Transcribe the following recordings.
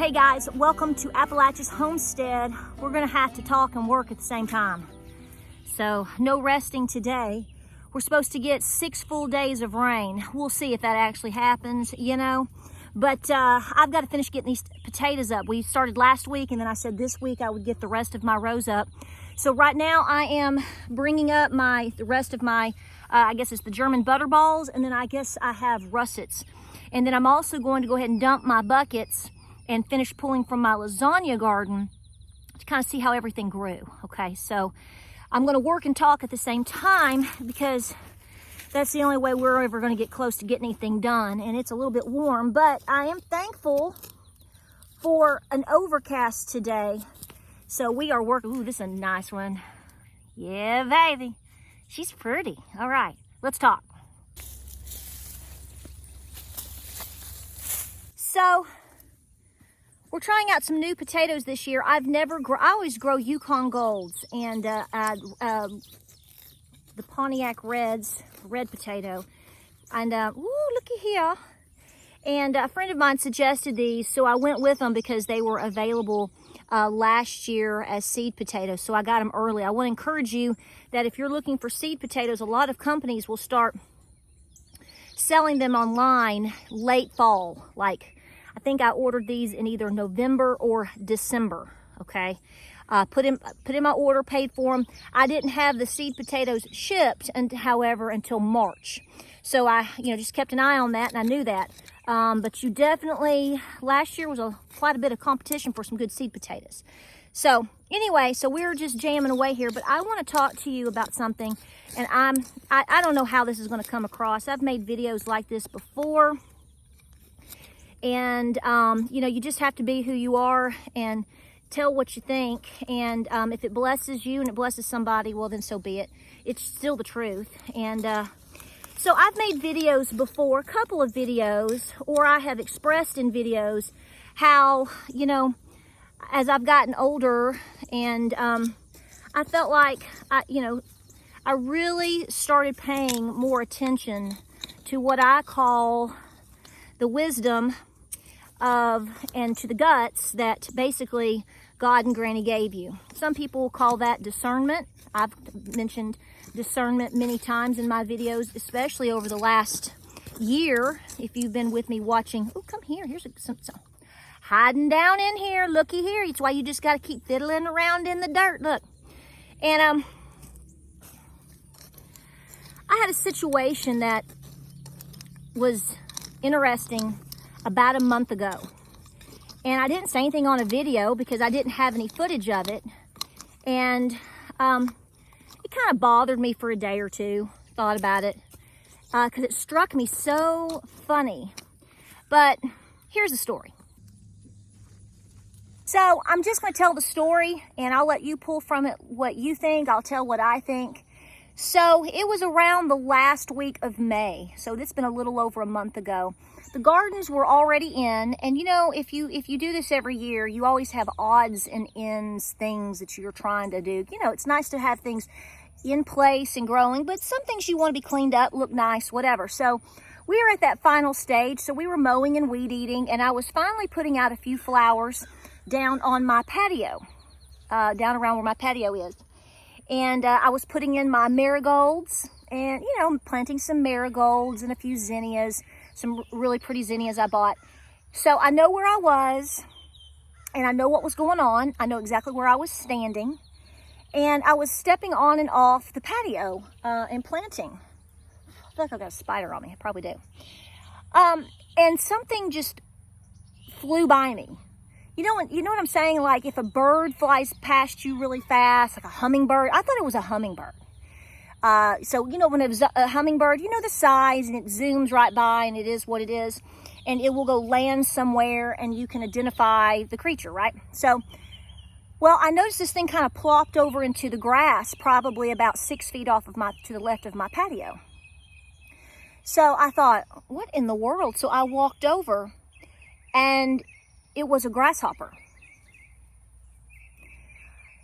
Hey guys, welcome to Appalachia's Homestead. We're gonna have to talk and work at the same time. So no resting today. We're supposed to get 6 full days of rain. We'll see if that actually happens, you know. But I've got to finish getting these potatoes up. We started last week, and then I said this week I would get the rest of my rows up. So right now I am bringing up the rest of my, I guess it's the German butterballs, and then I guess I have russets. And then I'm also going to go ahead and dump my buckets and finish pulling from my lasagna garden to kind of see how everything grew. Okay, so I'm going to work and talk at the same time because that's the only way we're ever going to get close to getting anything done. And it's a little bit warm, but I am thankful for an overcast today. So we are working. Ooh, this is a nice one. Yeah, baby. She's pretty. All right, let's talk. So we're trying out some new potatoes this year. I always grow Yukon Golds and the Pontiac Reds, red potato. And ooh, looky here. And a friend of mine suggested these, so I went with them because they were available last year as seed potatoes. So I got them early. I want to encourage you that if you're looking for seed potatoes, a lot of companies will start selling them online late fall. Like, I think I ordered these in either November or December, okay? Put in my order, paid for them. I didn't have the seed potatoes shipped, however, until March. So I, just kept an eye on that, and I knew that. But you definitely, last year was quite a bit of competition for some good seed potatoes. So anyway, so we're just jamming away here, but I want to talk to you about something, and I don't know how this is going to come across. I've made videos like this before. And, you just have to be who you are and tell what you think. And if it blesses you and it blesses somebody, well, then so be it. It's still the truth. And so I've made videos before, a couple of videos, or I have expressed in videos how, as I've gotten older and I felt like, I really started paying more attention to what I call the wisdom and to the guts that basically God and Granny gave you. Some people call that discernment. I've mentioned discernment many times in my videos, especially over the last year. If you've been with me watching, oh, come here. Here's some hiding down in here. Looky here. It's why you just got to keep fiddling around in the dirt. Look. And I had a situation that was interesting about a month ago, and I didn't say anything on a video because I didn't have any footage of it, and it kind of bothered me for a day or two. Thought about it because it struck me so funny. But here's the story. So I'm just going to tell the story, and I'll let you pull from it what you think. I'll tell what I think. So it was around the last week of May. So it's been a little over a month ago. The gardens were already in, and if you do this every year, you always have odds and ends, things that you're trying to do. It's nice to have things in place and growing, but some things you want to be cleaned up, look nice, whatever. So we were at that final stage. So we were mowing and weed eating, and I was finally putting out a few flowers down on my patio, down around where my patio is. And I was putting in my marigolds and, planting some marigolds and a few zinnias, some really pretty zinnias I bought. So I know where I was and I know what was going on. I know exactly where I was standing. And I was stepping on and off the patio and planting. I feel like I've got a spider on me. I probably do. And something just flew by me. You know what I'm saying? Like if a bird flies past you really fast, like a hummingbird. I thought it was a hummingbird. So, when it was a hummingbird, the size, and it zooms right by, and it is what it is. And it will go land somewhere, and you can identify the creature, right? So, well, I noticed this thing kind of plopped over into the grass, probably about 6 feet off of to the left of my patio. So I thought, what in the world? So I walked over, and it was a grasshopper.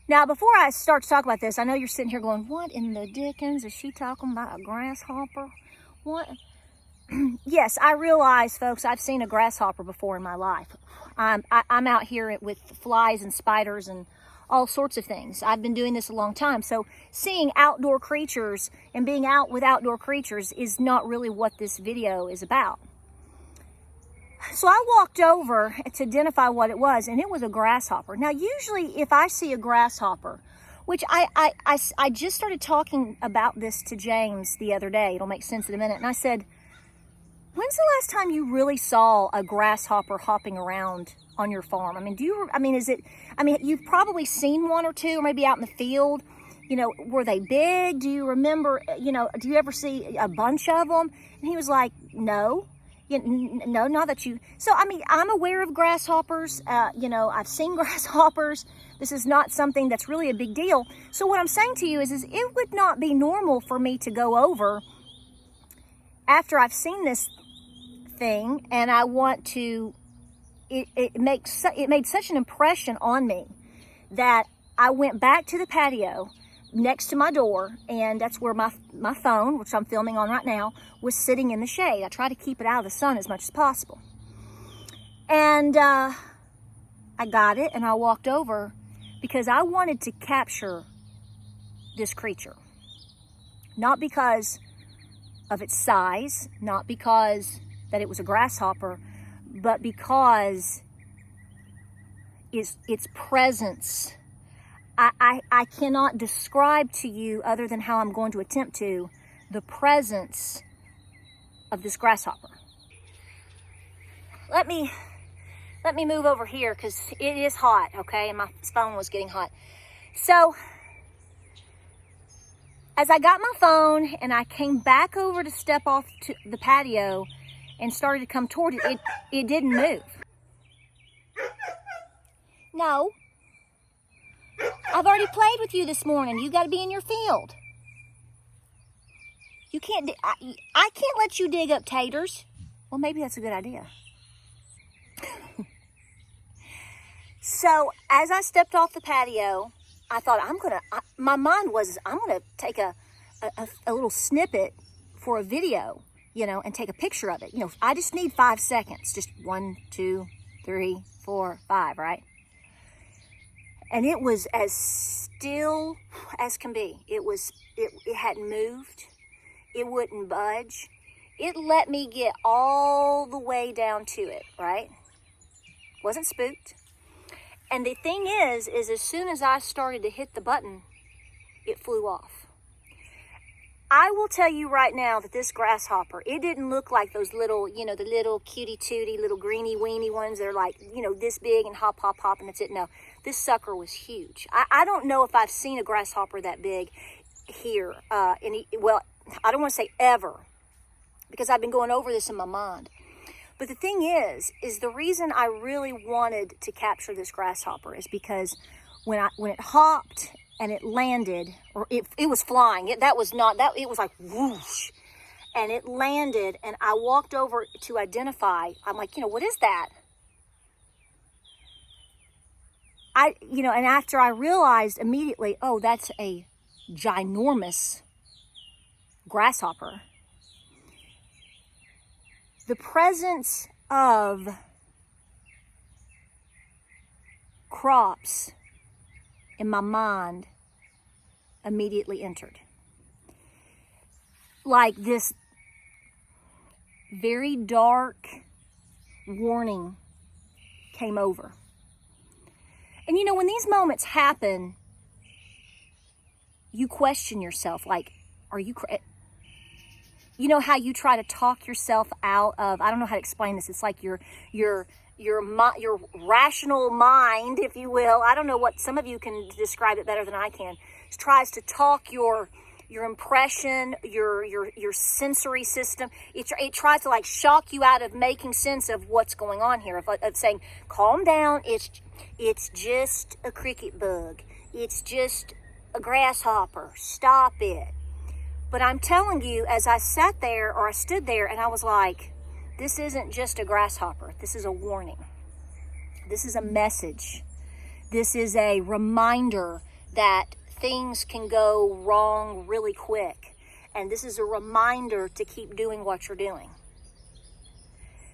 Now, before I start to talk about this, I know you're sitting here going, what in the dickens is she talking about, a grasshopper? What? yes, I realize, folks, I've seen a grasshopper before in my life. I'm out here with flies and spiders and all sorts of things. I've been doing this a long time. So seeing outdoor creatures and being out with outdoor creatures is not really what this video is about. So I walked over to identify what it was, and it was a grasshopper. Now, usually if I see a grasshopper, which I just started talking about this to James the other day, it'll make sense in a minute, and I said, when's the last time you really saw a grasshopper hopping around on your farm? I mean, you've probably seen one or two, or maybe out in the field. You know, were they big? Do you remember, do you ever see a bunch of them? And he was like, no. No, not that you. So, I mean, I'm aware of grasshoppers. I've seen grasshoppers. This is not something that's really a big deal. So what I'm saying to you is it would not be normal for me to go over after I've seen this thing, and I want to, it made such an impression on me that I went back to the patio next to my door, and that's where my phone, which I'm filming on right now, was sitting in the shade. I try to keep it out of the sun as much as possible. And I got it, and I walked over because I wanted to capture this creature. Not because of its size, not because that it was a grasshopper, but because its presence. I cannot describe to you, other than how I'm going to attempt to, the presence of this grasshopper. Let me move over here because it is hot, okay? And my phone was getting hot. So, as I got my phone and I came back over to step off to the patio and started to come toward it, it didn't move. No. I've already played with you this morning. You got to be in your field. You can't, I can't let you dig up taters. Well, maybe that's a good idea. So, as I stepped off the patio, I thought my mind was, I'm going to take a little snippet for a video, and take a picture of it. I just need 5 seconds. Just 1, 2, 3, 4, 5, right? And it was as still as can be. It hadn't moved. It wouldn't budge. It let me get all the way down to it, right? Wasn't spooked. And the thing is as soon as I started to hit the button, it flew off. I will tell you right now that this grasshopper, it didn't look like those little, the little cutie tootie, little greeny weeny ones that are like, this big and hop, hop, hop, and that's it. No, this sucker was huge. I don't know if I've seen a grasshopper that big here. I don't want to say ever, because I've been going over this in my mind. But the thing is the reason I really wanted to capture this grasshopper is because when it hopped and it landed, or it was flying. It was like whoosh. And it landed, and I walked over to identify. I'm like, what is that? And after I realized immediately, oh, that's a ginormous grasshopper. The presence of crops in my mind immediately entered. Like this very dark warning came over. And when these moments happen, you question yourself, like, are you how you try to talk yourself out of, I don't know how to explain this. It's like your rational mind, if you will. I don't know what, some of you can describe it better than I can. It tries to talk your impression, your sensory system. It tries to like shock you out of making sense of what's going on here. Of saying, calm down. It's just a cricket bug. It's just a grasshopper. Stop it. But I'm telling you, as I sat there, or I stood there, and I was like, this isn't just a grasshopper. This is a warning. This is a message. This is a reminder that things can go wrong really quick. And this is a reminder to keep doing what you're doing.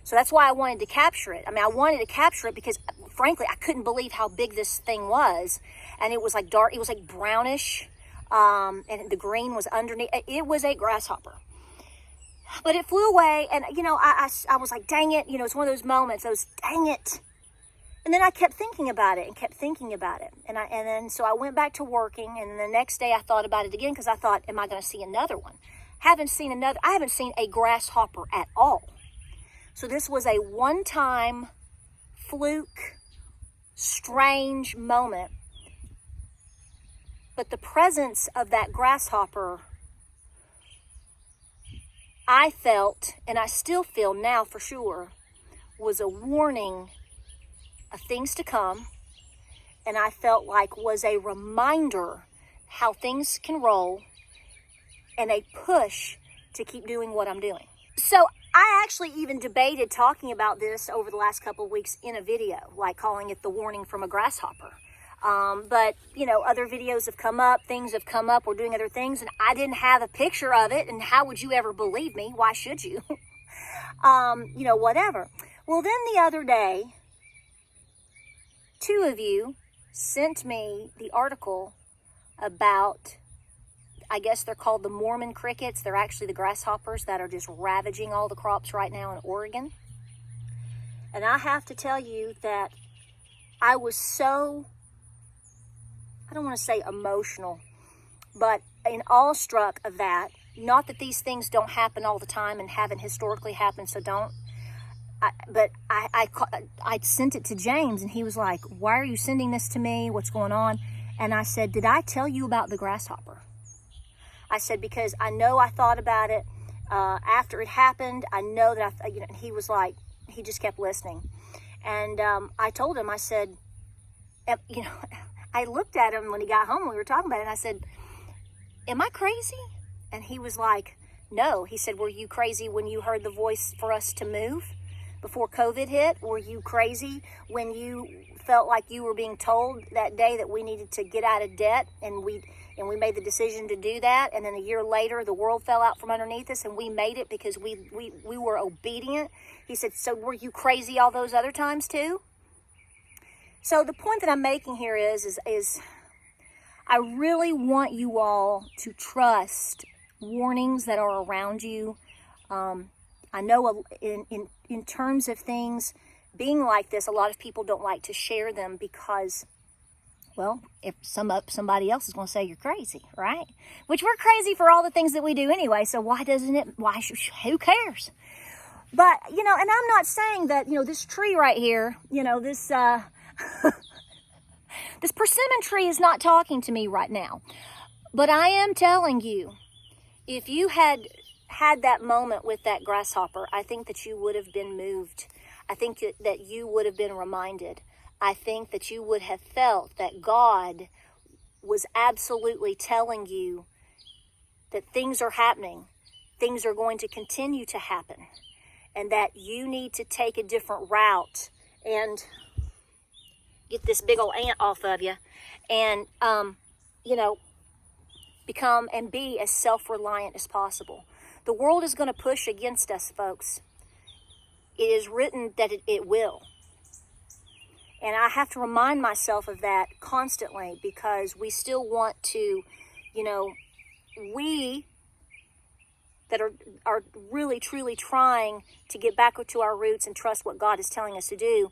So that's why I wanted to capture it. I mean, I wanted to capture it because, frankly, I couldn't believe how big this thing was. And it was like dark, it was like brownish, and the green was underneath. It was a grasshopper. But it flew away, and, you know, I was like, dang it. You know, it's one of those moments, dang it. And then I kept thinking about it and kept thinking about it. And then so I went back to working, and the next day I thought about it again because I thought, am I going to see another one? I haven't seen a grasshopper at all. So this was a one-time fluke, strange moment. But the presence of that grasshopper, I felt, and I still feel now for sure, was a warning of things to come. And I felt like was a reminder how things can roll and a push to keep doing what I'm doing. So I actually even debated talking about this over the last couple of weeks in a video, like calling it the warning from a grasshopper. But, you know, other videos have come up, things have come up, we're doing other things, and I didn't have a picture of it, and how would you ever believe me? Why should you? You know, whatever. Well, then the other day, 2 of you sent me the article about, I guess they're called the Mormon crickets. They're actually the grasshoppers that are just ravaging all the crops right now in Oregon. And I have to tell you that I was so, I don't want to say emotional, but in awestruck of that. Not that these things don't happen all the time and haven't historically happened, so don't. But I sent it to James, and he was like, why are you sending this to me? What's going on? And I said, did I tell you about the grasshopper? I said, because I know I thought about it after it happened. I know that you know, he was like, he just kept listening. And I told him, I said, you know, I looked at him when he got home, we were talking about it, and I said, am I crazy? And he was like, no. He said, were you crazy when you heard the voice for us to move before COVID hit? Were you crazy when you felt like you were being told that day that we needed to get out of debt, and we made the decision to do that, and then a year later the world fell out from underneath us, and we made it because we were obedient? He said, so were you crazy all those other times too? So the point that I'm making here is I really want you all to trust warnings that are around you. I know in terms of things being like this, a lot of people don't like to share them because, well, if somebody else is going to say you're crazy, right? Which we're crazy for all the things that we do anyway, so who cares? But, you know, and I'm not saying that, you know, this tree right here, you know, this this persimmon tree is not talking to me right now. But I am telling you, if you had that moment with that grasshopper, I think that you would have been moved. I think that you would have been reminded. I think that you would have felt that God was absolutely telling you that things are happening. Things are going to continue to happen. And that you need to take a different route and get this big old ant off of you. And, you know, become and be as self-reliant as possible. The world is going to push against us, folks. It is written that it will. And I have to remind myself of that constantly because we still want to, you know, we that are really, truly trying to get back to our roots and trust what God is telling us to do.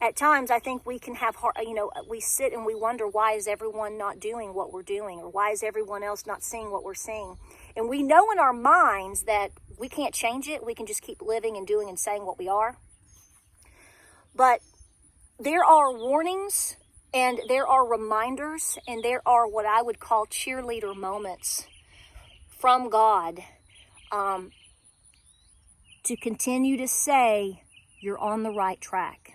At times, I think we can have, you know, we sit and we wonder, why is everyone not doing what we're doing? Or why is everyone else not seeing what we're seeing? And we know in our minds that we can't change it. We can just keep living and doing and saying what we are. But there are warnings and there are reminders and there are what I would call cheerleader moments from God to continue to say you're on the right track.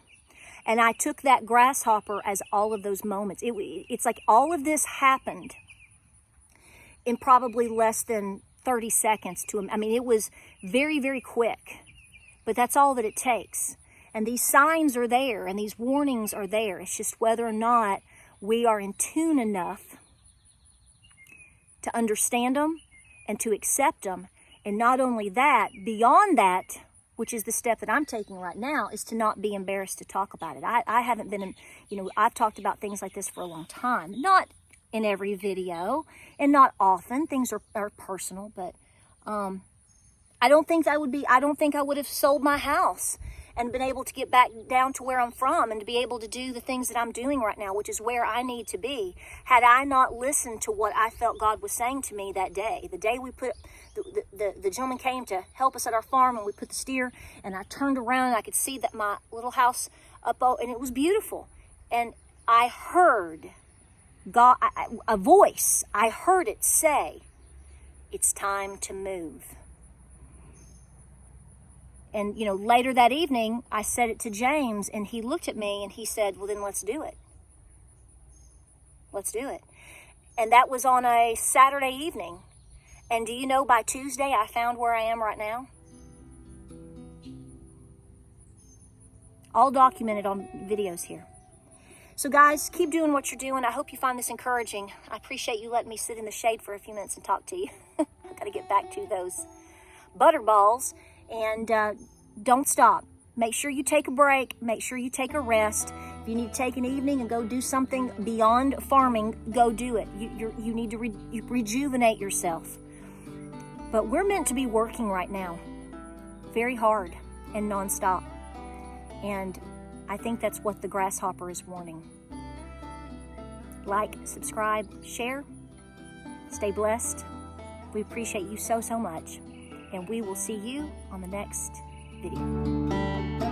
And I took that grasshopper as all of those moments. It's like all of this happened in probably less than 30 seconds to him. I mean, it was very, very quick. But that's all that it takes. And these signs are there and these warnings are there. It's just whether or not we are in tune enough to understand them and to accept them. And not only that, beyond that, which is the step that I'm taking right now, is to not be embarrassed to talk about it. I haven't been, I've talked about things like this for a long time. Not in every video and not often. Things are personal, but I don't think I would have sold my house and been able to get back down to where I'm from and to be able to do the things that I'm doing right now, which is where I need to be, had I not listened to what I felt God was saying to me that day. The day we put, the gentleman came to help us at our farm, and we put the steer, and I turned around and I could see that my little house up, and it was beautiful. And I heard God, a voice, I heard it say, it's time to move. And, later that evening, I said it to James, and he looked at me and he said, well, then let's do it. Let's do it. And that was on a Saturday evening. And do you know, by Tuesday, I found where I am right now? All documented on videos here. So guys, keep doing what you're doing. I hope you find this encouraging. I appreciate you letting me sit in the shade for a few minutes and talk to you. I've got to get back to those butterballs. And don't stop. Make sure you take a break. Make sure you take a rest. If you need to take an evening and go do something beyond farming, go do it. You need to rejuvenate yourself. But we're meant to be working right now, very hard and nonstop. And I think that's what the Grasshopper is wanting. Like, subscribe, share. Stay blessed. We appreciate you so much. And we will see you on the next video.